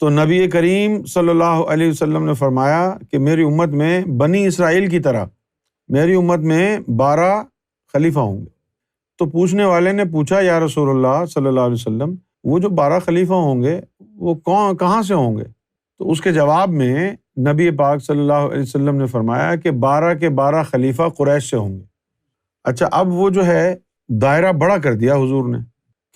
تو نبی کریم صلی اللہ علیہ وسلم نے فرمایا کہ میری امت میں بنی اسرائیل کی طرح میری امت میں 12 خلیفہ ہوں گے۔ تو پوچھنے والے نے پوچھا یا رسول اللہ صلی اللہ علیہ وسلم، وہ جو 12 خلیفہ ہوں گے وہ کہاں سے ہوں گے؟ تو اس کے جواب میں نبی پاک صلی اللہ علیہ وسلم نے فرمایا کہ 12 کے 12 خلیفہ قریش سے ہوں گے۔ اچھا، اب وہ جو ہے دائرہ بڑا کر دیا حضور نے،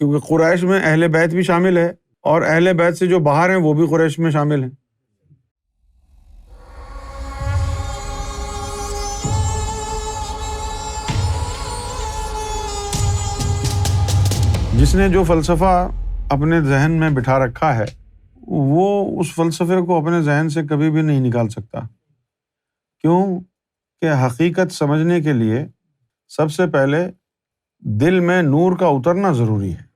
کیونکہ قریش میں اہل بیت بھی شامل ہے اور اہل بیت سے جو باہر ہیں وہ بھی قریش میں شامل ہیں۔ جس نے جو فلسفہ اپنے ذہن میں بٹھا رکھا ہے وہ اس فلسفے کو اپنے ذہن سے کبھی بھی نہیں نکال سکتا، کیوں کہ حقیقت سمجھنے کے لیے سب سے پہلے دل میں نور کا اترنا ضروری ہے۔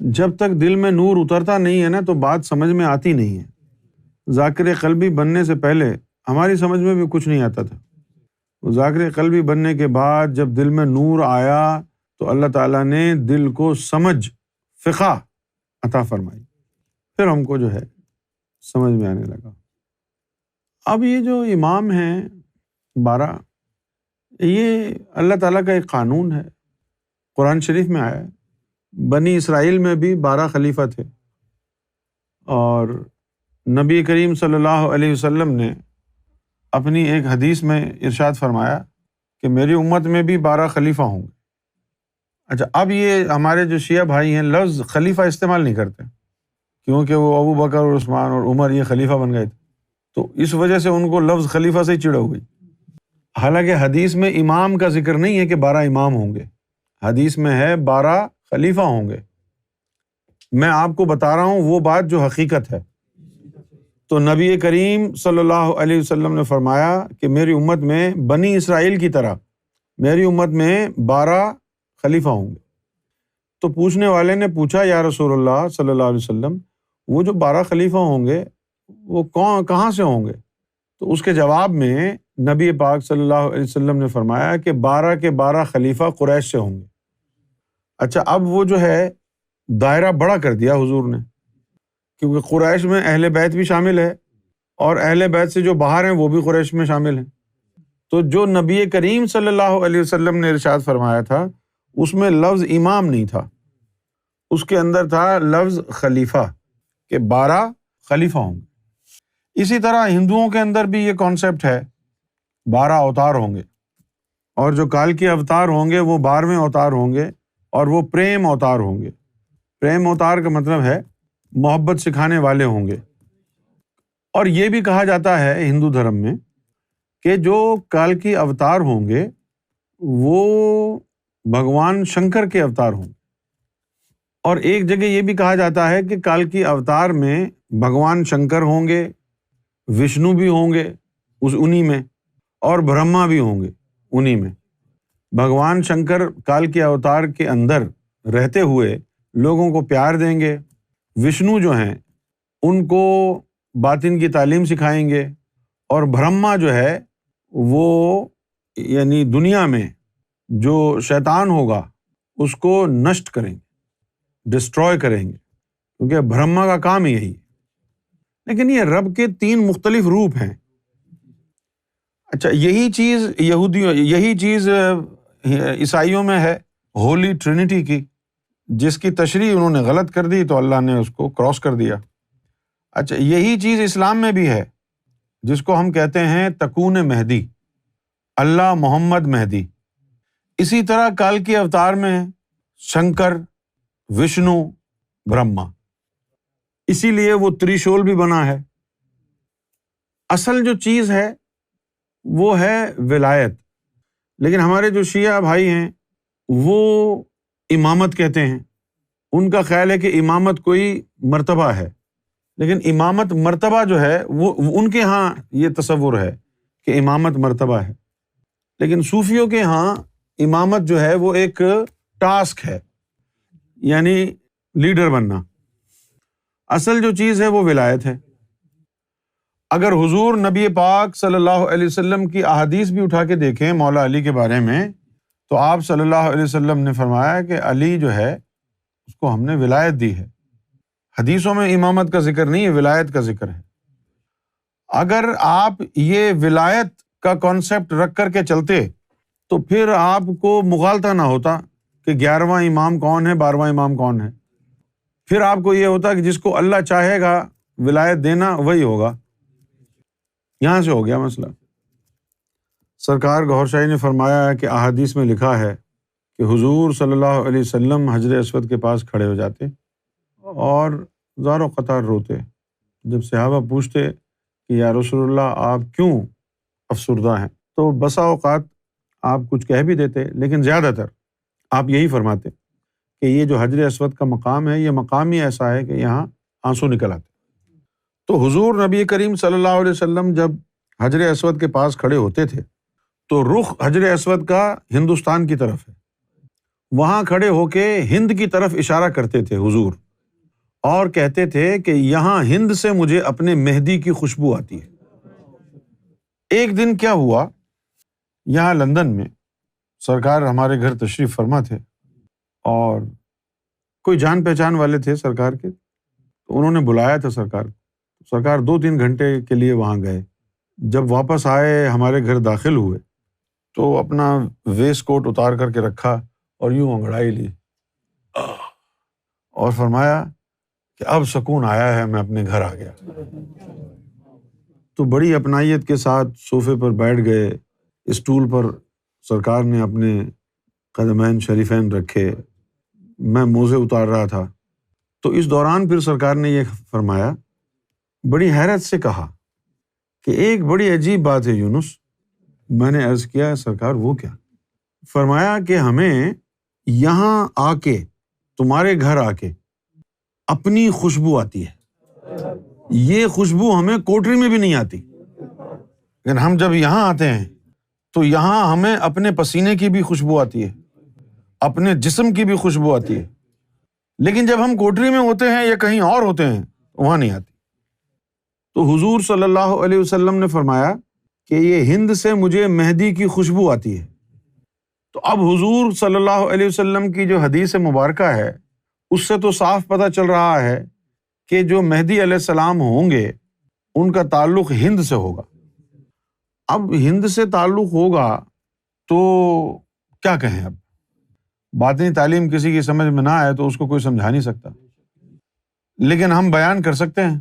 جب تک دل میں نور اترتا نہیں ہے نا تو بات سمجھ میں آتی نہیں ہے۔ ذاکر قلبی بننے سے پہلے ہماری سمجھ میں بھی کچھ نہیں آتا تھا، ذاکر قلبی بننے کے بعد جب دل میں نور آیا تو اللہ تعالیٰ نے دل کو سمجھ فقہ عطا فرمائی، پھر ہم کو جو ہے سمجھ میں آنے لگا۔ اب یہ جو امام ہیں 12، یہ اللہ تعالیٰ کا ایک قانون ہے، قرآن شریف میں آیا ہے۔ بنی اسرائیل میں بھی 12 خلیفہ تھے، اور نبی کریم صلی اللہ علیہ وسلم نے اپنی ایک حدیث میں ارشاد فرمایا کہ میری امت میں بھی 12 خلیفہ ہوں گے۔ اچھا، اب یہ ہمارے جو شیعہ بھائی ہیں لفظ خلیفہ استعمال نہیں کرتے، کیونکہ وہ ابو بکر اور عثمان اور عمر یہ خلیفہ بن گئے تھے، تو اس وجہ سے ان کو لفظ خلیفہ سے ہی چڑ ہو گئی۔ حالانکہ حدیث میں امام کا ذکر نہیں ہے کہ 12 امام ہوں گے، حدیث میں ہے 12 خلیفہ ہوں گے۔ میں آپ کو بتا رہا ہوں وہ بات جو حقیقت ہے۔ تو نبی کریم صلی اللہ علیہ وسلم نے فرمایا کہ میری امت میں بنی اسرائیل کی طرح میری امت میں 12 خلیفہ ہوں گے۔ تو پوچھنے والے نے پوچھا یا رسول اللہ صلی اللہ علیہ وسلم، وہ جو 12 خلیفہ ہوں گے وہ کہاں سے ہوں گے؟ تو اس کے جواب میں نبی پاک صلی اللہ علیہ وسلم نے فرمایا کہ 12 کے 12 خلیفہ قریش سے ہوں گے۔ اچھا، اب وہ جو ہے دائرہ بڑا کر دیا حضور نے، کیونکہ قریش میں اہل بیت بھی شامل ہے اور اہل بیت سے جو باہر ہیں وہ بھی قریش میں شامل ہیں۔ تو جو نبی کریم صلی اللہ علیہ وسلم نے ارشاد فرمایا تھا اس میں لفظ امام نہیں تھا، اس کے اندر تھا لفظ خلیفہ، کہ 12 خلیفہ ہوں گے۔ اسی طرح ہندوؤں کے اندر بھی یہ کانسیپٹ ہے، 12 اوتار ہوں گے، اور جو کال کے اوتار ہوں گے وہ 12ویں اوتار ہوں گے، اور وہ پریم اوتار ہوں گے۔ پریم اوتار کا مطلب ہے محبت سکھانے والے ہوں گے۔ اور یہ بھی کہا جاتا ہے ہندو دھرم میں کہ جو کال کی اوتار ہوں گے وہ بھگوان شنکر کے اوتار ہوں گے، اور ایک جگہ یہ بھی کہا جاتا ہے کہ کال کی اوتار میں بھگوان شنکر ہوں گے، وشنو بھی ہوں گے انہی میں، اور برہما بھی ہوں گے انہی میں۔ بھگوان شنکر کال کے اوتار کے اندر رہتے ہوئے لوگوں کو پیار دیں گے، وشنو جو ہیں ان کو باطن کی تعلیم سکھائیں گے، اور برہما جو ہے وہ یعنی دنیا میں جو شیطان ہوگا اس کو نشٹ کریں گے، ڈسٹروائے کریں گے، کیونکہ برہما کا کام یہی ہے۔ لیکن یہ رب کے 3 مختلف روپ ہیں۔ اچھا، یہی چیز عیسائیوں میں ہے ہولی ٹرینٹی کی، جس کی تشریح انہوں نے غلط کر دی تو اللہ نے اس کو کراس کر دیا۔ اچھا، یہی چیز اسلام میں بھی ہے، جس کو ہم کہتے ہیں تکون مہدی، اللہ محمد مہدی۔ اسی طرح کال کے اوتار میں شنکر، وشنو، برہما، اسی لیے وہ تریشول بھی بنا ہے۔ اصل جو چیز ہے وہ ہے ولایت، لیکن ہمارے جو شیعہ بھائی ہیں وہ امامت کہتے ہیں۔ ان کا خیال ہے کہ امامت کوئی مرتبہ ہے، لیکن امامت مرتبہ جو ہے وہ ان کے ہاں یہ تصور ہے کہ امامت مرتبہ ہے، لیکن صوفیوں کے ہاں امامت جو ہے وہ ایک ٹاسک ہے، یعنی لیڈر بننا۔ اصل جو چیز ہے وہ ولایت ہے۔ اگر حضور نبی پاک صلی اللہ علیہ وسلم کی احادیث بھی اٹھا کے دیکھیں مولا علی کے بارے میں، تو آپ صلی اللہ علیہ وسلم نے فرمایا کہ علی جو ہے اس کو ہم نے ولایت دی ہے۔ حدیثوں میں امامت کا ذکر نہیں ہے، ولایت کا ذکر ہے۔ اگر آپ یہ ولایت کا کانسیپٹ رکھ کر کے چلتے تو پھر آپ کو مغالطہ نہ ہوتا کہ 11واں امام کون ہے، 12واں امام کون ہے۔ پھر آپ کو یہ ہوتا کہ جس کو اللہ چاہے گا ولایت دینا وہی ہوگا۔ یہاں سے ہو گیا مسئلہ۔ سرکار گوھر شاہی نے فرمایا ہے کہ احادیث میں لکھا ہے کہ حضور صلی اللہ علیہ وسلم حجر اسود کے پاس کھڑے ہو جاتے اور زار و قطار روتے۔ جب صحابہ پوچھتے کہ یا رسول اللہ آپ کیوں افسردہ ہیں، تو بسا اوقات آپ کچھ کہہ بھی دیتے، لیکن زیادہ تر آپ یہی فرماتے کہ یہ جو حجر اسود کا مقام ہے، یہ مقام ہی ایسا ہے کہ یہاں آنسو نکل آتے۔ تو حضور نبی کریم صلی اللہ علیہ وسلم جب حجر اسود کے پاس کھڑے ہوتے تھے تو رخ حجر اسود کا ہندوستان کی طرف ہے، وہاں کھڑے ہو کے ہند کی طرف اشارہ کرتے تھے حضور، اور کہتے تھے کہ یہاں ہند سے مجھے اپنے مہدی کی خوشبو آتی ہے۔ ایک دن کیا ہوا، یہاں لندن میں سرکار ہمارے گھر تشریف فرما تھے اور کوئی جان پہچان والے تھے سرکار کے، تو انہوں نے بلایا تھا سرکار 2-3 گھنٹے کے لیے وہاں گئے۔ جب واپس آئے ہمارے گھر داخل ہوئے تو اپنا ویسٹ کوٹ اتار کر کے رکھا اور یوں انگڑائی لی اور فرمایا کہ اب سکون آیا ہے، میں اپنے گھر آ گیا۔ تو بڑی اپنائیت کے ساتھ صوفے پر بیٹھ گئے، اسٹول پر سرکار نے اپنے قدمین شریفین رکھے، میں موزے اتار رہا تھا۔ تو اس دوران پھر سرکار نے یہ فرمایا، بڑی حیرت سے کہا کہ ایک بڑی عجیب بات ہے یونس۔ میں نے عرض کیا سرکار وہ کیا؟ فرمایا کہ ہمیں یہاں آ کے، تمہارے گھر آ کے اپنی خوشبو آتی ہے، یہ خوشبو ہمیں کوٹری میں بھی نہیں آتی، لیکن ہم جب یہاں آتے ہیں تو یہاں ہمیں اپنے پسینے کی بھی خوشبو آتی ہے، اپنے جسم کی بھی خوشبو آتی ہے، لیکن جب ہم کوٹری میں ہوتے ہیں یا کہیں اور ہوتے ہیں وہاں نہیں آتی۔ تو حضور صلی اللہ علیہ وسلم نے فرمایا کہ یہ ہند سے مجھے مہدی کی خوشبو آتی ہے۔ تو اب حضور صلی اللہ علیہ وسلم کی جو حدیث مبارکہ ہے اس سے تو صاف پتہ چل رہا ہے کہ جو مہدی علیہ السلام ہوں گے ان کا تعلق ہند سے ہوگا۔ اب ہند سے تعلق ہوگا تو کیا کہیں، اب باطنی تعلیم کسی کی سمجھ میں نہ آئے تو اس کو کوئی سمجھا نہیں سکتا، لیکن ہم بیان کر سکتے ہیں،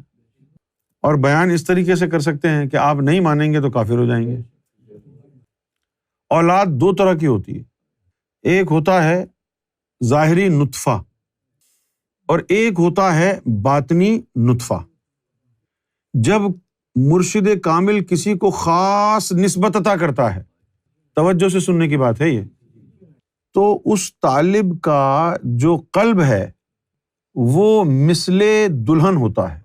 اور بیان اس طریقے سے کر سکتے ہیں کہ آپ نہیں مانیں گے تو کافر ہو جائیں گے۔ اولاد 2 طرح کی ہوتی ہے، ایک ہوتا ہے ظاہری نطفہ اور ایک ہوتا ہے باطنی نطفہ۔ جب مرشد کامل کسی کو خاص نسبت عطا کرتا ہے، توجہ سے سننے کی بات ہے یہ، تو اس طالب کا جو قلب ہے وہ مثل دلہن ہوتا ہے،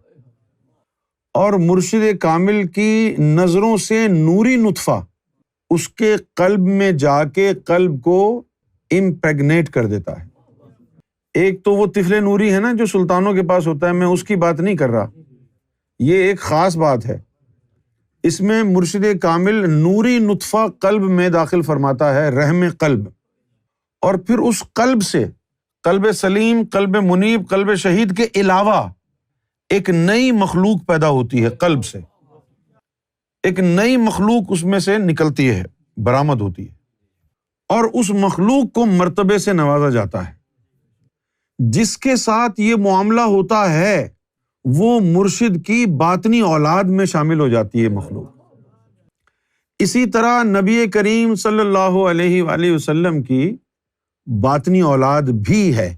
اور مرشد کامل کی نظروں سے نوری نطفہ اس کے قلب میں جا کے قلب کو امپریگنیٹ کر دیتا ہے۔ ایک تو وہ طفل نوری ہے نا جو سلطانوں کے پاس ہوتا ہے، میں اس کی بات نہیں کر رہا، یہ ایک خاص بات ہے۔ اس میں مرشد کامل نوری نطفہ قلب میں داخل فرماتا ہے، رحم قلب، اور پھر اس قلب سے قلب سلیم، قلب منیب، قلب شہید کے علاوہ ایک نئی مخلوق پیدا ہوتی ہے، قلب سے ایک نئی مخلوق اس میں سے نکلتی ہے، برآمد ہوتی ہے، اور اس مخلوق کو مرتبے سے نوازا جاتا ہے۔ جس کے ساتھ یہ معاملہ ہوتا ہے وہ مرشد کی باطنی اولاد میں شامل ہو جاتی ہے مخلوق۔ اسی طرح نبی کریم صلی اللہ علیہ وآلہ وسلم کی باطنی اولاد بھی ہے۔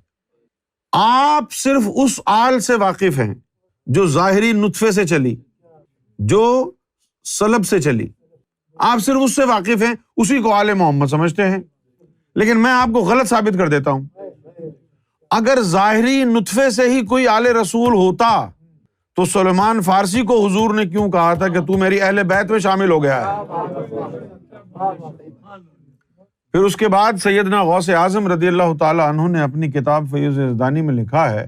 آپ صرف اس آل سے واقف ہیں جو ظاہری نطفے سے چلی، جو صلب سے چلی، آپ صرف اس سے واقف ہیں، اسی کو آل محمد سمجھتے ہیں۔ لیکن میں آپ کو غلط ثابت کر دیتا ہوں، اگر ظاہری نطفے سے ہی کوئی آل رسول ہوتا تو سلیمان فارسی کو حضور نے کیوں کہا تھا کہ تو میری اہل بیت میں شامل ہو گیا ہے؟ پھر اس کے بعد سیدنا غوث اعظم رضی اللہ تعالیٰ عنہ نے اپنی کتاب فیض یزدانی میں لکھا ہے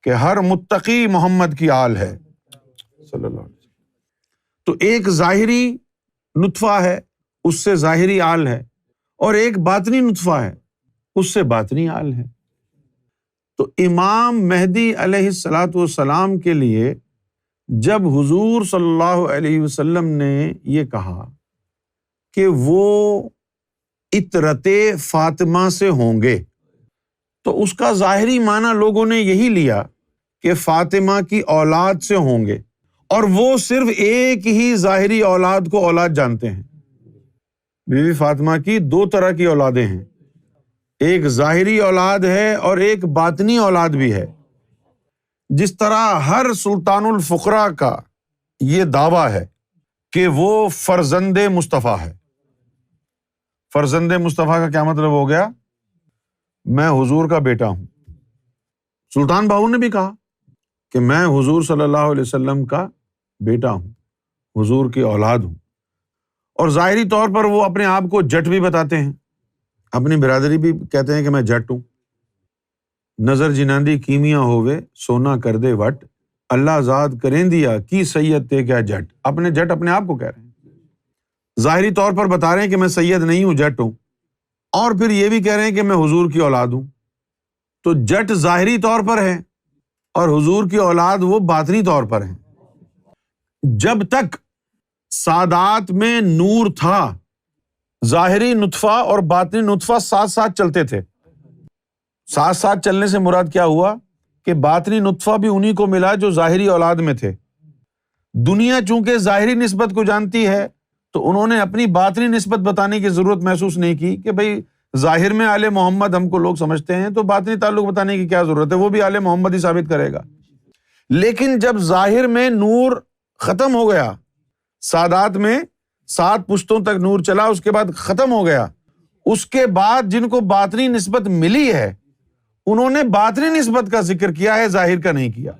کہ ہر متقی محمد کی آل ہے صلی اللہ علیہ وسلم۔ تو ایک ظاہری نطفہ ہے، اس سے ظاہری آل ہے، اور ایک باطنی نطفہ ہے، اس سے باطنی آل ہے۔ تو امام مہدی علیہ الصلاۃ والسلام کے لیے جب حضور صلی اللہ علیہ وسلم نے یہ کہا کہ وہ عطرت فاطمہ سے ہوں گے، تو اس کا ظاہری معنی لوگوں نے یہی لیا کہ فاطمہ کی اولاد سے ہوں گے، اور وہ صرف ایک ہی ظاہری اولاد کو اولاد جانتے ہیں۔ بی بی فاطمہ کی دو طرح کی اولادیں ہیں، ایک ظاہری اولاد ہے اور ایک باطنی اولاد بھی ہے۔ جس طرح ہر سلطان الفقراء کا یہ دعویٰ ہے کہ وہ فرزند مصطفیٰ ہے۔ فرزند مصطفیٰ کا کیا مطلب ہو گیا؟ میں حضور کا بیٹا ہوں۔ سلطان باہو نے بھی کہا کہ میں حضور صلی اللہ علیہ وسلم کا بیٹا ہوں، حضور کی اولاد ہوں، اور ظاہری طور پر وہ اپنے آپ کو جٹ بھی بتاتے ہیں، اپنی برادری بھی کہتے ہیں کہ میں جٹ ہوں۔ نظر جناندی کیمیا ہووے سونا کر دے وٹ، اللہ ذات کریں دیا کی سید تے کیا جٹ۔ اپنے جٹ اپنے آپ کو کہہ رہے ہیں، ظاہری طور پر بتا رہے ہیں کہ میں سید نہیں ہوں، جٹ ہوں، اور پھر یہ بھی کہہ رہے ہیں کہ میں حضور کی اولاد ہوں۔ تو جٹ ظاہری طور پر ہے اور حضور کی اولاد وہ باطنی طور پر ہیں۔ جب تک سادات میں نور تھا، ظاہری نطفہ اور باطنی نطفہ ساتھ ساتھ چلتے تھے۔ ساتھ ساتھ چلنے سے مراد کیا ہوا کہ باطنی نطفہ بھی انہی کو ملا جو ظاہری اولاد میں تھے۔ دنیا چونکہ ظاہری نسبت کو جانتی ہے تو انہوں نے اپنی باطنی نسبت بتانے کی ضرورت محسوس نہیں کی کہ بھئی ظاہر میں آل محمد ہم کو لوگ سمجھتے ہیں تو باطنی تعلق بتانے کی کیا ضرورت ہے، وہ بھی آل محمد ہی ثابت کرے گا۔ لیکن جب ظاہر میں نور ختم ہو گیا، سادات میں 7 پشتوں تک نور چلا، اس کے بعد ختم ہو گیا، اس کے بعد جن کو باطنی نسبت ملی ہے انہوں نے باطنی نسبت کا ذکر کیا ہے، ظاہر کا نہیں کیا۔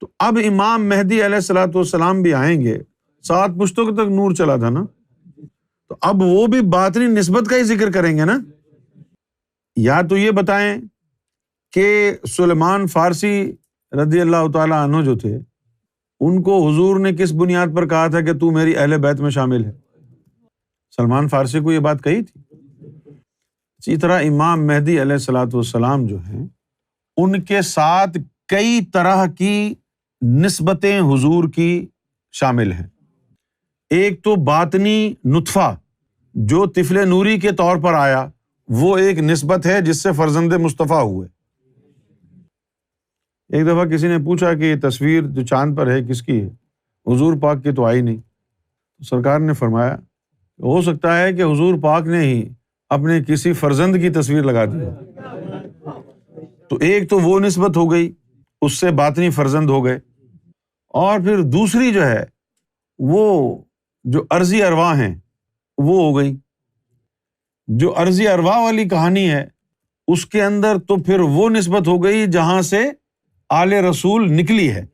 تو اب امام مہدی علیہ الصلوۃ والسلام بھی آئیں گے، 7 پشتوں تک نور چلا تھا نا، تو اب وہ بھی باطنی نسبت کا ہی ذکر کریں گے نا۔ یا تو یہ بتائیں کہ سلیمان فارسی رضی اللہ تعالیٰ عنہ جو تھے، ان کو حضور نے کس بنیاد پر کہا تھا کہ تو میری اہل بیت میں شامل ہے؟ سلمان فارسی کو یہ بات کہی تھی۔ اسی طرح امام مہدی علیہ الصلوۃ والسلام جو ہیں، ان کے ساتھ کئی طرح کی نسبتیں حضور کی شامل ہیں۔ ایک تو باطنی نطفہ جو طفل نوری کے طور پر آیا، وہ ایک نسبت ہے جس سے فرزند مصطفیٰ ہوئے۔ ایک دفعہ کسی نے پوچھا کہ یہ تصویر جو چاند پر ہے کس کی ہے؟ حضور پاک کی تو آئی نہیں۔ سرکار نے فرمایا ہو سکتا ہے کہ حضور پاک نے ہی اپنے کسی فرزند کی تصویر لگا دی۔ تو ایک تو وہ نسبت ہو گئی، اس سے باطنی فرزند ہو گئے، اور پھر دوسری جو ہے وہ جو ارضی ارواح ہیں وہ ہو گئی۔ جو ارضی ارواح والی کہانی ہے اس کے اندر تو پھر وہ نسبت ہو گئی جہاں سے آل رسول نکلی ہے،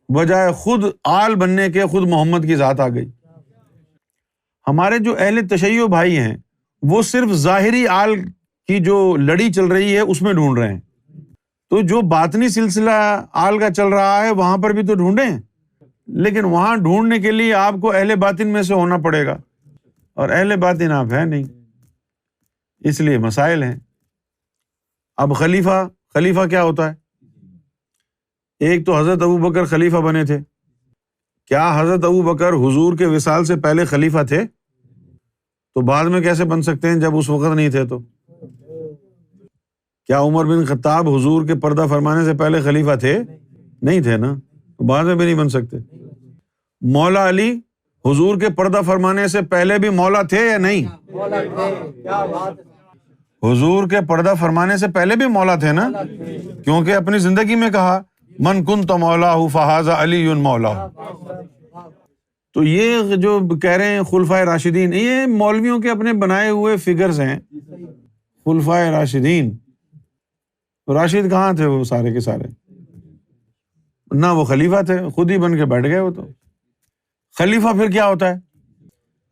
بجائے خود آل بننے کے خود محمد کی ذات آ گئی۔ ہمارے جو اہل تشیع بھائی ہیں وہ صرف ظاہری آل کی جو لڑی چل رہی ہے اس میں ڈھونڈ رہے ہیں، تو جو باطنی سلسلہ آل کا چل رہا ہے وہاں پر بھی تو ڈھونڈیں، لیکن وہاں ڈھونڈنے کے لیے آپ کو اہل باطن میں سے ہونا پڑے گا، اور اہل باطن آپ ہیں نہیں، اس لیے مسائل ہیں۔ اب خلیفہ کیا ہوتا ہے؟ ایک تو حضرت ابوبکر خلیفہ بنے تھے، کیا حضرت ابوبکر حضور کے وصال سے پہلے خلیفہ تھے؟ تو بعد میں کیسے بن سکتے ہیں جب اس وقت نہیں تھے؟ تو کیا عمر بن خطاب حضور کے پردہ فرمانے سے پہلے خلیفہ تھے؟ نہیں تھے نا، بعد میں بھی نہیں بن سکتے۔ مولا علی حضور کے پردہ فرمانے سے پہلے بھی مولا تھے یا نہیں؟ حضور کے پردہ فرمانے سے پہلے بھی مولا تھے نا، کیونکہ اپنی زندگی میں کہا من کنت مولاہ فہذا علی مولاہ۔ تو یہ جو کہہ رہے ہیں خلفائے راشدین، یہ مولویوں کے اپنے بنائے ہوئے فگرز ہیں۔ خلفائے راشدین، راشد کہاں تھے وہ سارے کے سارے؟ نہ وہ خلیفہ تھے، خود ہی بن کے بیٹھ گئے وہ تو۔ خلیفہ پھر کیا ہوتا ہے؟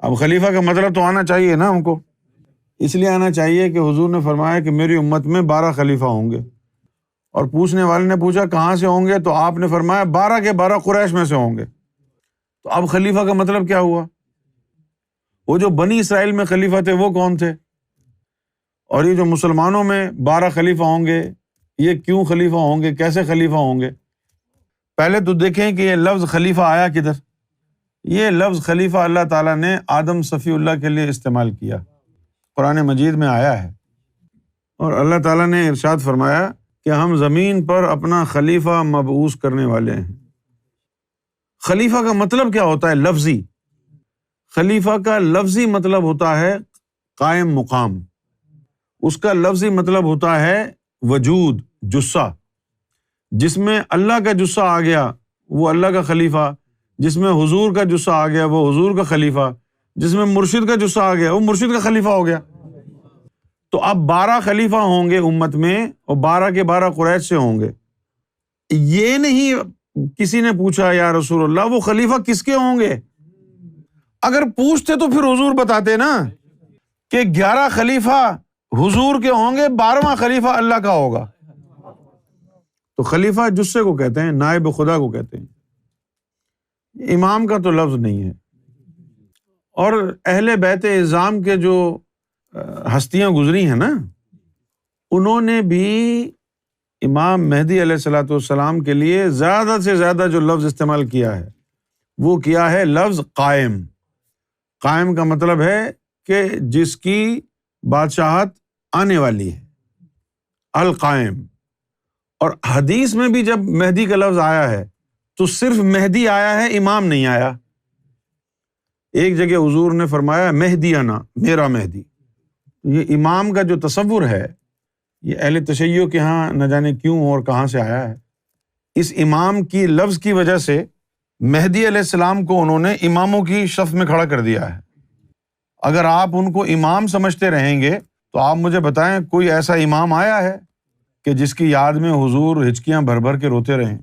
اب خلیفہ کا مطلب تو آنا چاہیے نا ہم کو، اس لیے آنا چاہیے کہ حضور نے فرمایا کہ میری امت میں 12 خلیفہ ہوں گے، اور پوچھنے والے نے پوچھا کہاں سے ہوں گے، تو آپ نے فرمایا 12 کے 12 قریش میں سے ہوں گے۔ تو اب خلیفہ کا مطلب کیا ہوا؟ وہ جو بنی اسرائیل میں خلیفہ تھے وہ کون تھے؟ اور یہ جو مسلمانوں میں 12 خلیفہ ہوں گے، یہ کیوں خلیفہ ہوں گے، کیسے خلیفہ ہوں گے؟ پہلے تو دیکھیں کہ یہ لفظ خلیفہ آیا کدھر۔ یہ لفظ خلیفہ اللہ تعالیٰ نے آدم صفی اللہ کے لیے استعمال کیا، قرآن مجید میں آیا ہے، اور اللہ تعالیٰ نے ارشاد فرمایا کہ ہم زمین پر اپنا خلیفہ مبعوث کرنے والے ہیں۔ خلیفہ کا مطلب کیا ہوتا ہے لفظی؟ خلیفہ کا لفظی مطلب ہوتا ہے قائم مقام، اس کا لفظی مطلب ہوتا ہے وجود، جثہ۔ جس میں اللہ کا جثہ آ گیا وہ اللہ کا خلیفہ، جس میں حضور کا جثہ آ گیا وہ حضور کا خلیفہ، جس میں مرشد کا جثہ آ گیا وہ مرشد کا خلیفہ ہو گیا۔ تو اب 12 خلیفہ ہوں گے امت میں، اور 12 کے 12 قریش سے ہوں گے۔ یہ نہیں کسی نے پوچھا یا رسول اللہ وہ خلیفہ کس کے ہوں گے؟ اگر پوچھتے تو پھر حضور بتاتے نا کہ 11 خلیفہ حضور کے ہوں گے، 12واں خلیفہ اللہ کا ہوگا۔ تو خلیفہ جثے کو کہتے ہیں، نائب خدا کو کہتے ہیں، امام کا تو لفظ نہیں ہے۔ اور اہل بیت اعظام کے جو ہستیاں گزری ہیں نا، انہوں نے بھی امام مہدی علیہ الصلوۃ والسلام کے لیے زیادہ سے زیادہ جو لفظ استعمال کیا ہے وہ کیا ہے لفظ قائم۔ قائم کا مطلب ہے کہ جس کی بادشاہت آنے والی ہے، القائم۔ اور حدیث میں بھی جب مہدی کا لفظ آیا ہے تو صرف مہدی آیا ہے، امام نہیں آیا۔ ایک جگہ حضور نے فرمایا مہدی انا، میرا مہدی۔ یہ امام کا جو تصور ہے یہ اہل تشیع کے ہاں نہ جانے کیوں اور کہاں سے آیا ہے۔ اس امام کی لفظ کی وجہ سے مہدی علیہ السلام کو انہوں نے اماموں کی صف میں کھڑا کر دیا ہے۔ اگر آپ ان کو امام سمجھتے رہیں گے تو آپ مجھے بتائیں کوئی ایسا امام آیا ہے کہ جس کی یاد میں حضور ہچکیاں بھر بھر کے روتے رہیں؟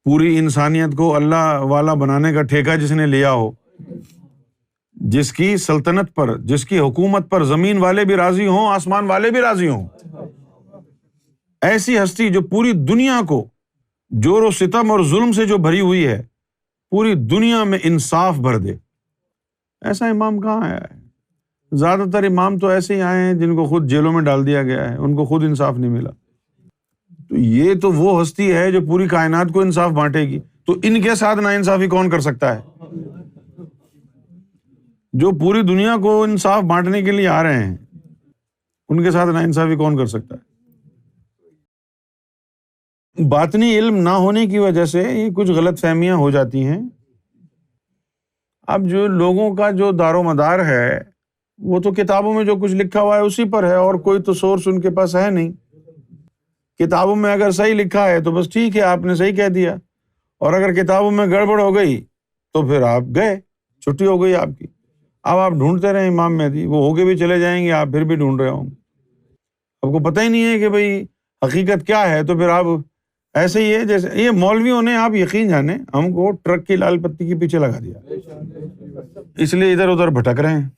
پوری انسانیت کو اللہ والا بنانے کا ٹھیکہ جس نے لیا ہو، جس کی سلطنت پر، جس کی حکومت پر زمین والے بھی راضی ہوں، آسمان والے بھی راضی ہوں، ایسی ہستی جو پوری دنیا کو جور و ستم اور ظلم سے جو بھری ہوئی ہے، پوری دنیا میں انصاف بھر دے، ایسا امام کہاں آیا ہے؟ زیادہ تر امام تو ایسے ہی آئے ہیں جن کو خود جیلوں میں ڈال دیا گیا ہے، ان کو خود انصاف نہیں ملا۔ تو یہ تو وہ ہستی ہے جو پوری کائنات کو انصاف بانٹے گی، تو ان کے ساتھ ناانصافی کون کر سکتا ہے؟ جو پوری دنیا کو انصاف بانٹنے کے لیے آ رہے ہیں، ان کے ساتھ ناانصافی کون کر سکتا ہے؟ باطنی علم نہ ہونے کی وجہ سے یہ کچھ غلط فہمیاں ہو جاتی ہیں۔ اب جو لوگوں کا جو دار و مدار ہے وہ تو کتابوں میں جو کچھ لکھا ہوا ہے اسی پر ہے، اور کوئی تو سورس ان کے پاس ہے نہیں۔ کتابوں میں اگر صحیح لکھا ہے تو بس ٹھیک ہے، آپ نے صحیح کہہ دیا، اور اگر کتابوں میں گڑبڑ ہو گئی تو پھر آپ گئے، چھٹی ہو گئی آپ کی۔ اب آپ ڈھونڈتے رہیں امام مہدی، وہ ہو کے بھی چلے جائیں گے، آپ پھر بھی ڈھونڈ رہے ہوں گے، آپ کو پتہ ہی نہیں ہے کہ بھئی حقیقت کیا ہے۔ تو پھر آپ ایسے ہی ہے جیسے یہ مولویوں نے، آپ یقین جانیں، ہم کو ٹرک کی لال پتی کے پیچھے لگا دیا، اس لیے ادھر ادھر بھٹک رہے ہیں۔